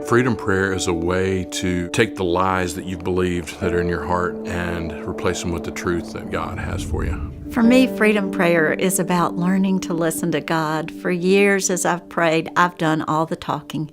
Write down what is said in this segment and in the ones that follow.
Freedom prayer is a way to take the lies that you've believed that are in your heart and replace them with the truth that God has for you. For me, freedom prayer is about learning to listen to God. For years as I've prayed, I've done all the talking.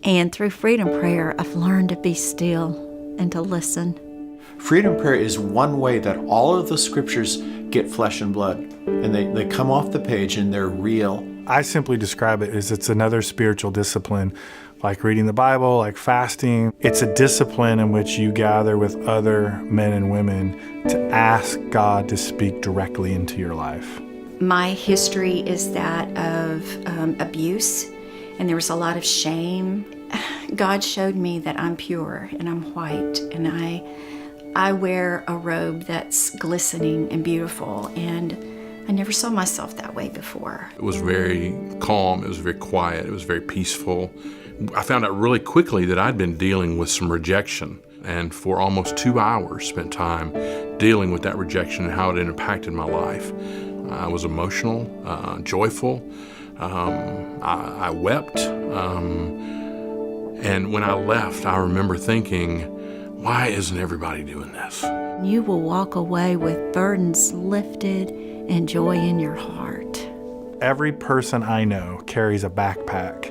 And through freedom prayer, I've learned to be still and to listen. Freedom prayer is one way that all of the scriptures get flesh and blood, and they come off the page and they're real. I simply describe it as it's another spiritual discipline, like reading the Bible, like fasting. It's a discipline in which you gather with other men and women to ask God to speak directly into your life. My history is that of abuse, and there was a lot of shame. God showed me that I'm pure and I'm white, and I wear a robe that's glistening and beautiful, and I never saw myself that way before. It was very calm, it was very quiet, it was very peaceful. I found out really quickly that I'd been dealing with some rejection, and for almost 2 hours spent time dealing with that rejection and how it had impacted my life. I was emotional, joyful, I wept, and when I left, I remember thinking, why isn't everybody doing this? You will walk away with burdens lifted and joy in your heart. Every person I know carries a backpack,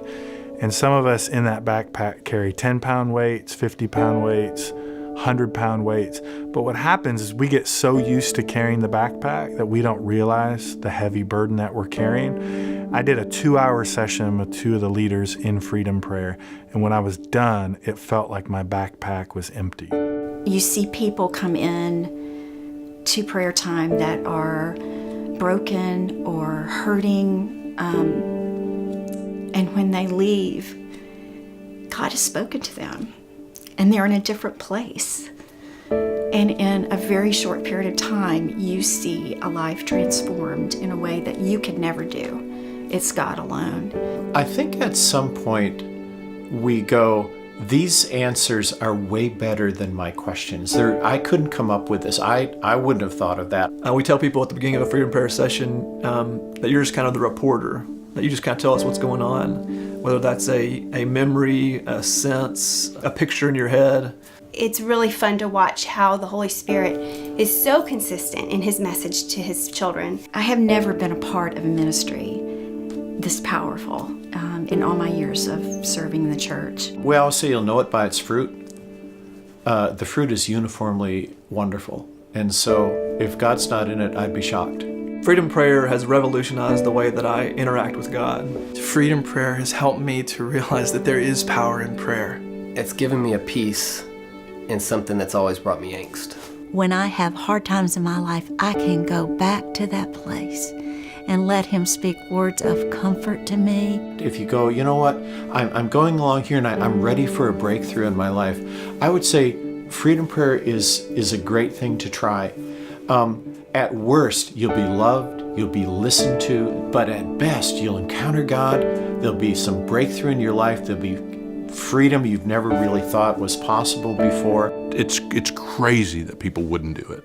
and some of us in that backpack carry 10-pound weights, 50-pound weights, 100-pound weights. But what happens is we get so used to carrying the backpack that we don't realize the heavy burden that we're carrying. I did a 2-hour session with 2 of the leaders in Freedom Prayer, and when I was done, it felt like my backpack was empty. You see people come in to prayer time that are broken or hurting, and when they leave, God has spoken to them, and they're in a different place. And in a very short period of time, you see a life transformed in a way that you could never do. It's God alone. I think at some point we go, these answers are way better than my questions. I couldn't come up with this. I wouldn't have thought of that. We tell people at the beginning of a Freedom Prayer session that you're just kind of the reporter, that you just kind of tell us what's going on, whether that's a memory, a sense, a picture in your head. It's really fun to watch how the Holy Spirit is so consistent in his message to his children. I have never been a part of a ministry this powerful in all my years of serving in the church. Well, I'll say you'll know it by its fruit. The fruit is uniformly wonderful. And so if God's not in it, I'd be shocked. Freedom Prayer has revolutionized the way that I interact with God. Freedom Prayer has helped me to realize that there is power in prayer. It's given me a peace in something that's always brought me angst. When I have hard times in my life, I can go back to that place and let him speak words of comfort to me. If you go, you know what, I'm going along here and I'm ready for a breakthrough in my life, I would say Freedom Prayer is a great thing to try. At worst, you'll be loved, you'll be listened to, but at best, you'll encounter God, there'll be some breakthrough in your life, there'll be freedom you've never really thought was possible before. It's crazy that people wouldn't do it.